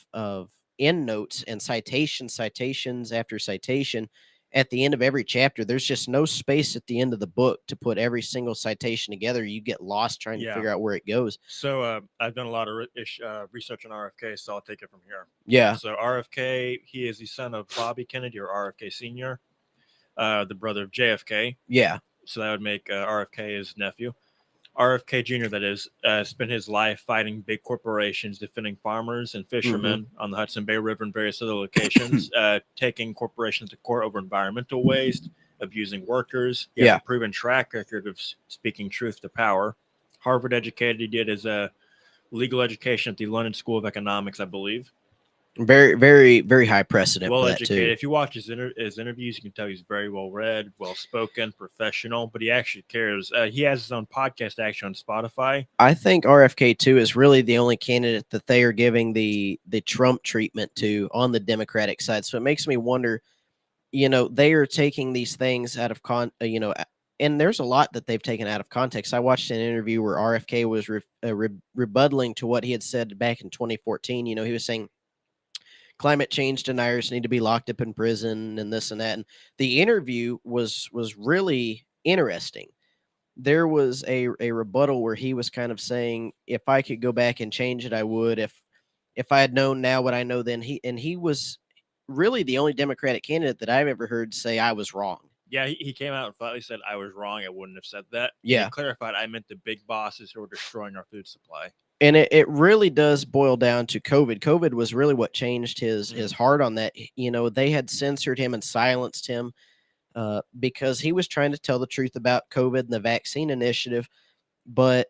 endnotes and citations after citation. At the end of every chapter, there's just no space at the end of the book to put every single citation together. You get lost trying to figure out where it goes. So I've done a lot of research on RFK, so I'll take it from here. Yeah. So RFK, he is the son of Bobby Kennedy, or RFK Sr., the brother of JFK. Yeah. So that would make RFK his nephew. RFK Jr., that is, spent his life fighting big corporations, defending farmers and fishermen on the Hudson Bay River and various other locations, taking corporations to court over environmental waste, abusing workers. He has a proven track record of speaking truth to power. Harvard educated. He did his legal education at the London School of Economics, I believe. Very, very, very high precedent. Well for that educated. Too. If you watch his interviews, you can tell he's very well read, well spoken, professional. But he actually cares. He has his own podcast actually on Spotify. I think RFK too is really the only candidate that they are giving the Trump treatment to on the Democratic side. So it makes me wonder. They are taking these things out of and there's a lot that they've taken out of context. I watched an interview where RFK was rebuttaling to what he had said back in 2014. He was saying climate change deniers need to be locked up in prison and this and that. And the interview was really interesting. There was a rebuttal where he was kind of saying, if I could go back and change it, I would. If I had known now what I know then. He was really the only Democratic candidate that I've ever heard say I was wrong. Yeah, he came out and flatly said, I was wrong. I wouldn't have said that. Yeah. He clarified, I meant the big bosses who were destroying our food supply. And it really does boil down to COVID. COVID was really what changed his heart on that. They had censored him and silenced him because he was trying to tell the truth about COVID and the vaccine initiative. But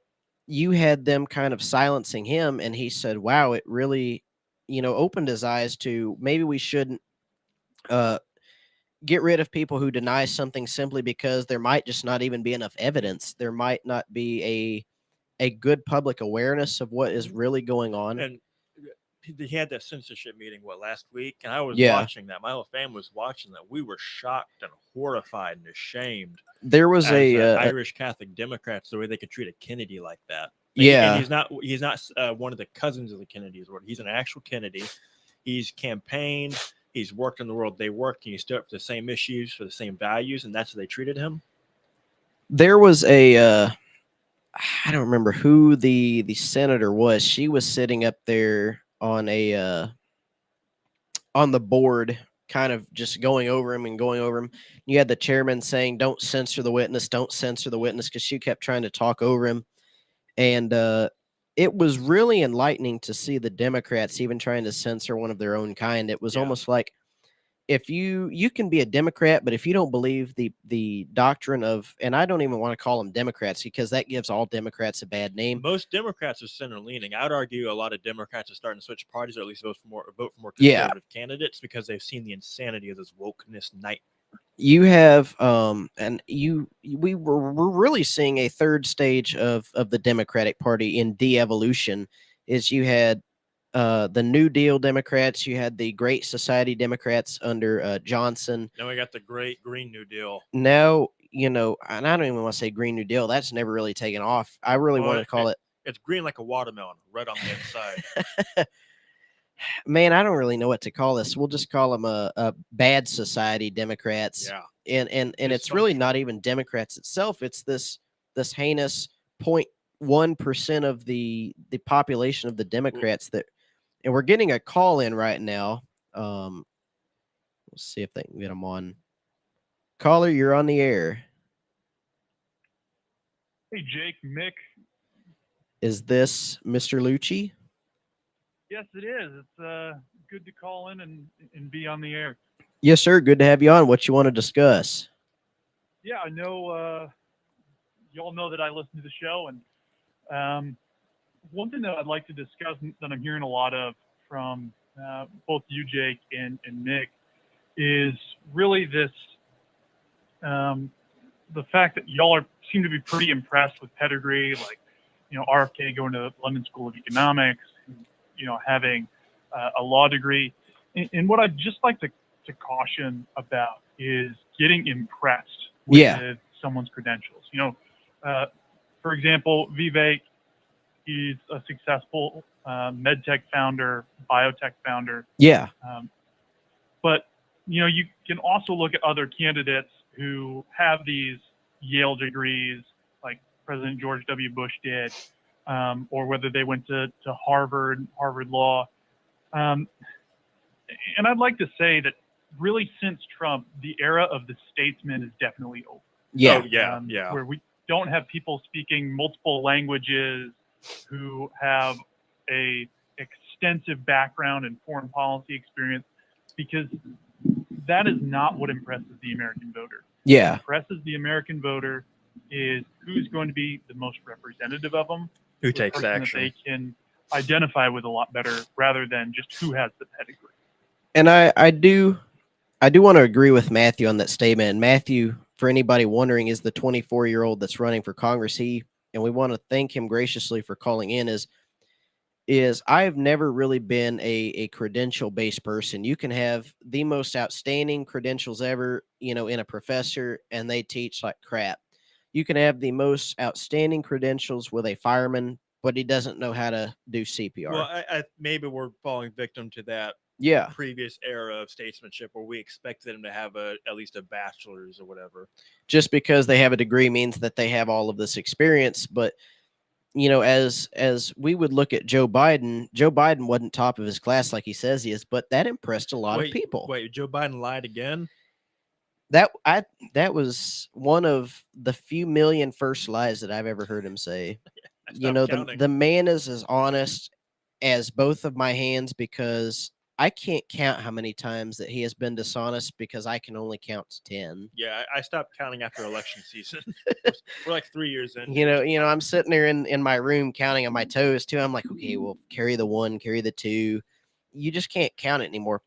you had them kind of silencing him. And he said, wow, it really, opened his eyes to maybe we shouldn't get rid of people who deny something simply because there might just not even be enough evidence. There might not be a good public awareness of what is really going on. And he had that censorship meeting, last week? And I was watching that. My whole family was watching that. We were shocked and horrified and ashamed. There was Irish Catholic Democrats, the way they could treat a Kennedy like that. Yeah. And he's not one of the cousins of the Kennedys. He's an actual Kennedy. He's campaigned. He's worked in the world they worked, and he stood up for the same issues, for the same values, and that's how they treated him. There was I don't remember who the senator was. She was sitting up there on the board, kind of just going over him. You had the chairman saying, don't censor the witness, because she kept trying to talk over him. And it was really enlightening to see the Democrats even trying to censor one of their own kind. It was almost like if you can be a Democrat, but if you don't believe the doctrine of, and I don't even want to call them Democrats because that gives all Democrats a bad name. Most Democrats are center leaning. I would argue a lot of Democrats are starting to switch parties, or at least vote for more Yeah. conservative candidates because they've seen the insanity of this wokeness night. You have we're really seeing a third stage of the Democratic Party in de-evolution. Is you had the New Deal Democrats, you had the Great Society Democrats under Johnson. Now we got the Great Green New Deal. Now, and I don't even want to say Green New Deal. That's never really taken off. I really want to call it. It's green like a watermelon, red on the inside. Man, I don't really know what to call this. We'll just call them a bad society Democrats. Yeah. And it's really not even Democrats itself. It's this heinous 0.1% of the population of the Democrats and we're getting a call in right now. We'll see if they can get them on. Caller, you're on the air. Hey, Jake, Mick. Is this Mr. Lucci? Yes, it is. It's good to call in and be on the air. Yes, sir. Good to have you on. What you want to discuss? Yeah, I know y'all know that I listen to the show, and one thing that I'd like to discuss that I'm hearing a lot of from both you, Jake, and Mick is really this the fact that y'all seem to be pretty impressed with pedigree, like RFK going to London School of Economics, having a law degree, and what I'd just like to caution about is getting impressed with someone's credentials. For example, Vivek, he's a successful medtech founder, biotech founder. Yeah. But you can also look at other candidates who have these Yale degrees, like President George W. Bush did, or whether they went to Harvard Law. And I'd like to say that really since Trump, the era of the statesman is definitely over. Yeah. Yeah. Where we don't have people speaking multiple languages who have a extensive background in foreign policy experience, because that is not what impresses the American voter. Yeah. What impresses the American voter is who's going to be the most representative of them, Who the takes person that action? they can identify with a lot better, rather than just who has the pedigree. And I do want to agree with Matthew on that statement. And Matthew, for anybody wondering, is the 24-year-old that's running for Congress. And we want to thank him graciously for calling in. Is I've never really been a credential-based person. You can have the most outstanding credentials ever, in a professor, and they teach like crap. You can have the most outstanding credentials with a fireman, but he doesn't know how to do CPR. Well, I maybe we're falling victim to that previous era of statesmanship where we expected them to have at least a bachelor's or whatever. Just because they have a degree means that they have all of this experience. But as we would look at Joe Biden wasn't top of his class like he says he is, but that impressed a lot of people. Wait, Joe Biden lied again? That was one of the few million first lies that I've ever heard him say. The man is as honest as both of my hands, because I can't count how many times that he has been dishonest, because I can only count to 10. Yeah, I stopped counting after election season. We're like 3 years in. I'm sitting there in my room counting on my toes too. I'm like, okay, well, carry the 1, carry the 2. You just can't count it anymore.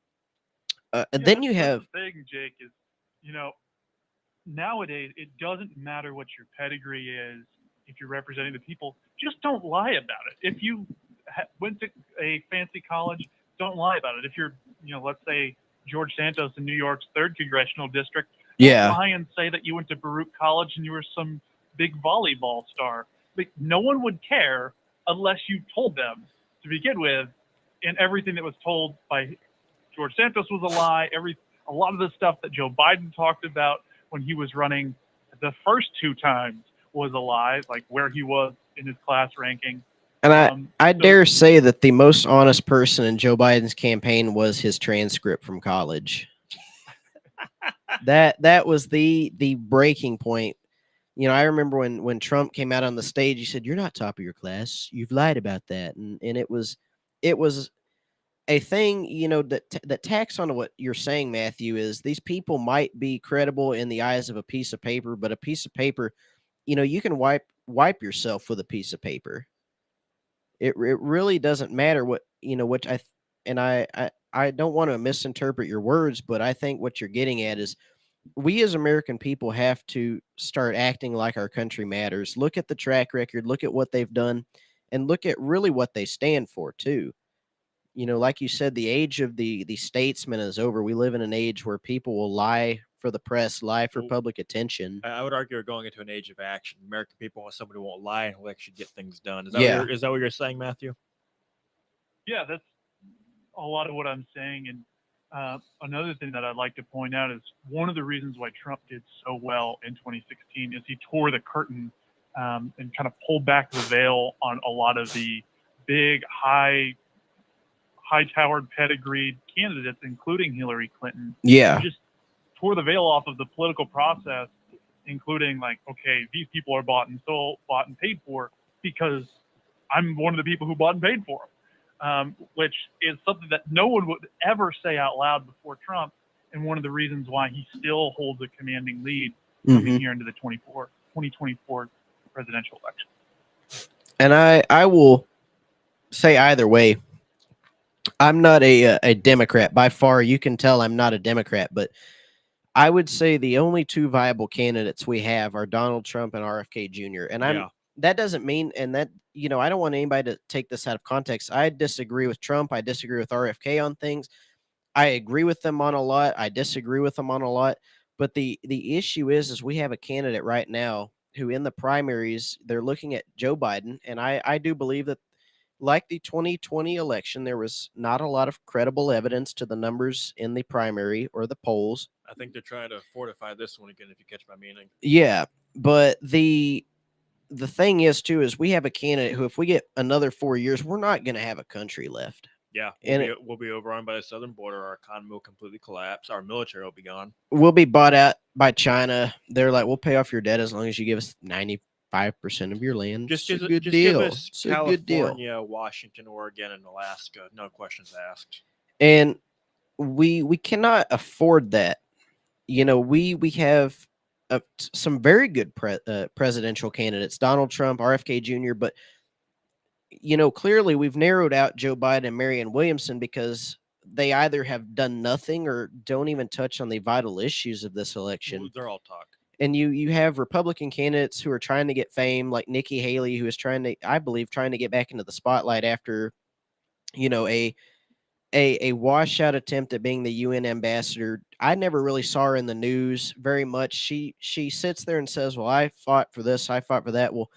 And then you have the thing, Jake, is nowadays it doesn't matter what your pedigree is. If you're representing the people, just don't lie about it. If you went to a fancy college, don't lie about it. If you're, let's say George Santos in New York's 3rd congressional district, don't lie and say that you went to Baruch College and you were some big volleyball star. But no one would care unless you told them to begin with. And everything that was told by George Santos was a lie. A lot of the stuff that Joe Biden talked about when he was running the first 2 times was a lie, like where he was in his class ranking. And I dare say that the most honest person in Joe Biden's campaign was his transcript from college. That was the breaking point. I remember when Trump came out on the stage, he said, "You're not top of your class. You've lied about that." And it was a thing, that tacks on what you're saying, Matthew, is these people might be credible in the eyes of a piece of paper, but a piece of paper, you can wipe yourself with a piece of paper. It really doesn't matter what which I don't want to misinterpret your words, but I think what you're getting at is we as American people have to start acting like our country matters. Look at the track record, look at what they've done, and look at really what they stand for too. Like you said, the age of the statesman is over. We live in an age where people will lie for the press, lie for Well, public attention. I would argue we're going into an age of action. American people want somebody who won't lie and will actually get things done. Yeah. Is that what you're saying, Matthew? Yeah, that's a lot of what I'm saying. And another thing that I'd like to point out is one of the reasons why Trump did so well in 2016 is he tore the curtain and kind of pulled back the veil on a lot of the big, high-towered, pedigreed candidates, including Hillary Clinton. Yeah. He just tore the veil off of the political process, including like, okay, these people are bought and sold, bought and paid for because I'm one of the people who bought and paid for them, which is something that no one would ever say out loud before Trump, and one of the reasons why he still holds a commanding lead coming here into the 2024 presidential election. And I will say either way, I'm not a Democrat. By far, you can tell I'm not a Democrat, but I would say the only two viable candidates we have are Donald Trump and RFK Jr. And that doesn't mean, and that, I don't want anybody to take this out of context. I disagree with Trump. I disagree with RFK on things. I agree with them on a lot. I disagree with them on a lot. But the issue is we have a candidate right now who in the primaries, they're looking at Joe Biden. And I do believe that, like the 2020 election, there was not a lot of credible evidence to the numbers in the primary or the polls. I think they're trying to fortify this one again, if you catch my meaning. Yeah, but the thing is too is we have a candidate who, if we get another 4 years, we're not going to have a country left. Yeah, we'll be overrun by the southern border. Our economy will completely collapse. Our military will be gone. We'll be bought out by China. They're like, we'll pay off your debt as long as you give us 95% of your land. Just it's a give good deal. us It's a good deal. California, Washington, Oregon, and Alaska. No questions asked. And we cannot afford that. We have some very good presidential candidates, Donald Trump, RFK Jr., but clearly we've narrowed out Joe Biden and Marianne Williamson because they either have done nothing or don't even touch on the vital issues of this election. They're all talk. And you have Republican candidates who are trying to get fame, like Nikki Haley, who is trying to get back into the spotlight after, a washout attempt at being the UN ambassador. I never really saw her in the news very much. She sits there and says, well, I fought for this, I fought for that. Well,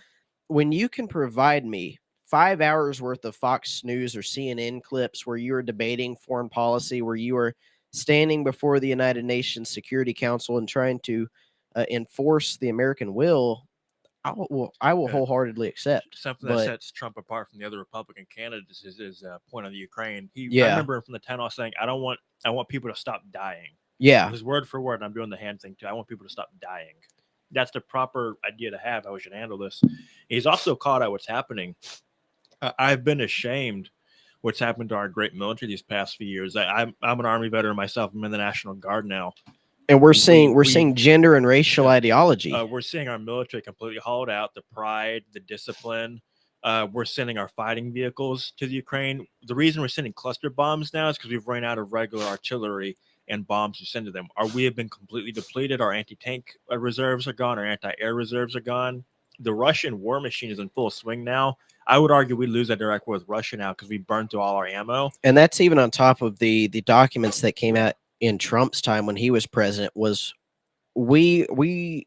when you can provide me 5 hours worth of Fox News or CNN clips where you are debating foreign policy, where you are standing before the United Nations Security Council and trying to enforce the American will, I will wholeheartedly accept. Something that sets Trump apart from the other Republican candidates is his point on the Ukraine. I remember him from the town hall saying, I want people to stop dying. Yeah. His word for word, and I'm doing the hand thing too. I want people to stop dying. That's the proper idea to have how we should handle this. He's also caught out what's happening. I've been ashamed what's happened to our great military these past few years. I'm an Army veteran myself. I'm in the National Guard now. And we're seeing gender and racial ideology. We're seeing our military completely hollowed out, the pride, the discipline. We're sending our fighting vehicles to the Ukraine. The reason we're sending cluster bombs now is because we've run out of regular artillery and bombs to send to them. We have been completely depleted. Our anti-tank reserves are gone. Our anti-air reserves are gone. The Russian war machine is in full swing now. I would argue we lose that direct war with Russia now because we burned through all our ammo. And that's even on top of the documents that came out in Trump's time when he was president. Was we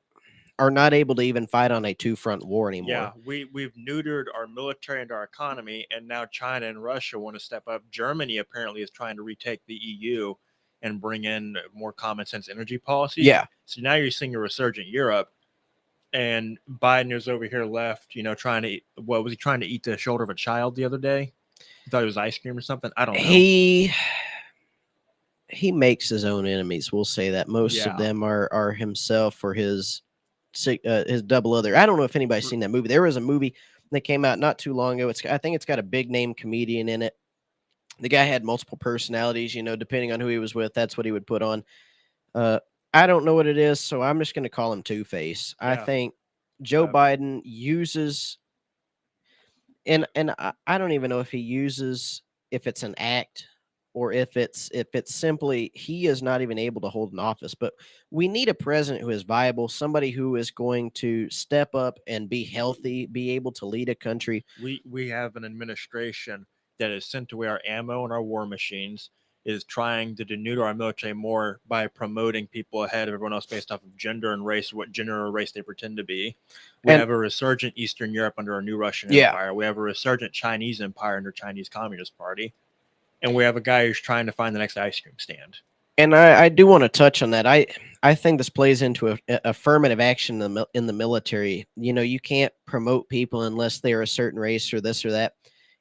are not able to even fight on a two-front war anymore. Yeah, we've neutered our military and our economy, and now China and Russia want to step up. Germany apparently is trying to retake the EU and bring in more common sense energy policy. Yeah. So now you're seeing a resurgent Europe. And Biden is over here left, trying to what was he trying to eat the shoulder of a child the other day? He thought it was ice cream or something. I don't know. He makes his own enemies. We'll say that most of them are himself or his double other. I don't know if anybody's seen that movie. There was a movie that came out not too long ago. I think it's got a big name comedian in it. The guy had multiple personalities, depending on who he was with, that's what he would put on. I don't know what it is, so I'm just going to call him Two-Face. I Yeah. think Joe Biden uses, and I don't even know if he uses, if it's an act or if it's simply he is not even able to hold an office. But we need a president who is viable, somebody who is going to step up and be healthy, be able to lead a country. We have an administration that has sent away our ammo and our war machines, is trying to denude our military more by promoting people ahead of everyone else based off of gender and race, what gender or race they pretend to be. We have a resurgent Eastern Europe under a new Russian Empire. We have a resurgent Chinese Empire under Chinese Communist Party. And we have a guy who's trying to find the next ice cream stand. And I do want to touch on that. I think this plays into affirmative action in the military. You can't promote people unless they're a certain race or this or that.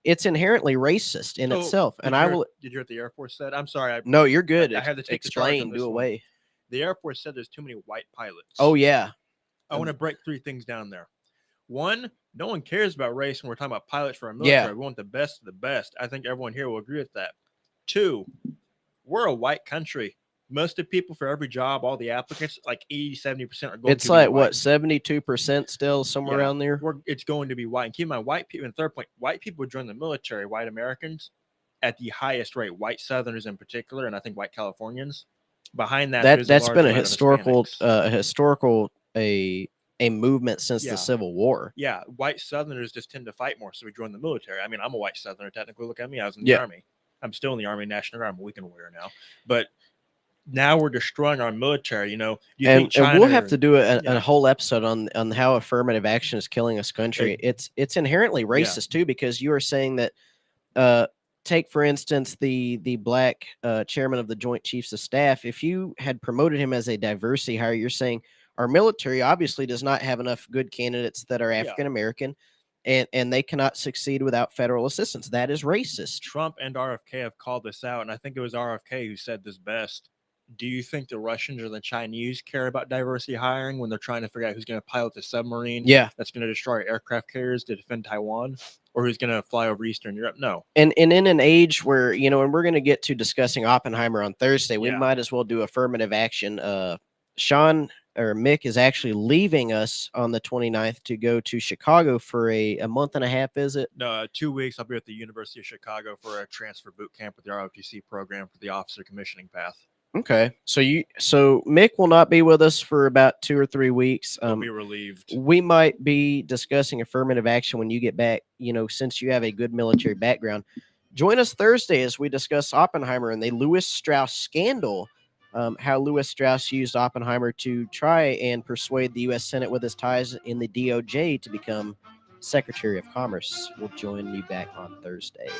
It's inherently racist in itself. And Did you hear what the Air Force said? I'm sorry. No, you're good. I had to take the charge on Explain, this do one. away. The Air Force said there's too many white pilots. Oh, yeah. I want to break 3 things down there. One, no one cares about race when we're talking about pilots for our military. Yeah. We want the best of the best. I think everyone here will agree with that. 2, we're a white country. Most of the people for every job, all the applicants, like 80-70% are going It's to like be what, white. 72% still, somewhere around there? It's going to be white. And keep in mind, white people, and third point, white people join the military, white Americans, at the highest rate, white Southerners in particular, and I think white Californians. Behind that, That's been a historical movement since the Civil War. Yeah, white Southerners just tend to fight more, so we join the military. I mean, I'm a white Southerner, technically. Look at me. I was in the Army. I'm still in the Army, National Guard. I'm a weekend warrior now. But now we're destroying our military, and we'll have to do a whole episode on how affirmative action is killing this country. It's inherently racist too, because you are saying that take for instance the black chairman of the Joint Chiefs of Staff. If you had promoted him as a diversity hire, you're saying our military obviously does not have enough good candidates that are African American, and they cannot succeed without federal assistance. That is racist. Trump and RFK have called this out, and I think it was RFK who said this best. Do you think the Russians or the Chinese care about diversity hiring when they're trying to figure out who's going to pilot the submarine that's going to destroy aircraft carriers to defend Taiwan, or who's going to fly over Eastern Europe? No. And in an age where, and we're going to get to discussing Oppenheimer on Thursday, we might as well do affirmative action. Sean or Mick is actually leaving us on the 29th to go to Chicago for a month and a half visit. No, 2 weeks. I'll be at the University of Chicago for a transfer boot camp with the ROTC program for the officer commissioning path. Okay, so Mick will not be with us for about 2 or 3 weeks. I'll be relieved. We might be discussing affirmative action when you get back. Since you have a good military background, join us Thursday as we discuss Oppenheimer and the Lewis Strauss scandal. How Lewis Strauss used Oppenheimer to try and persuade the U.S. Senate with his ties in the DOJ to become Secretary of Commerce. We'll join you back on Thursday.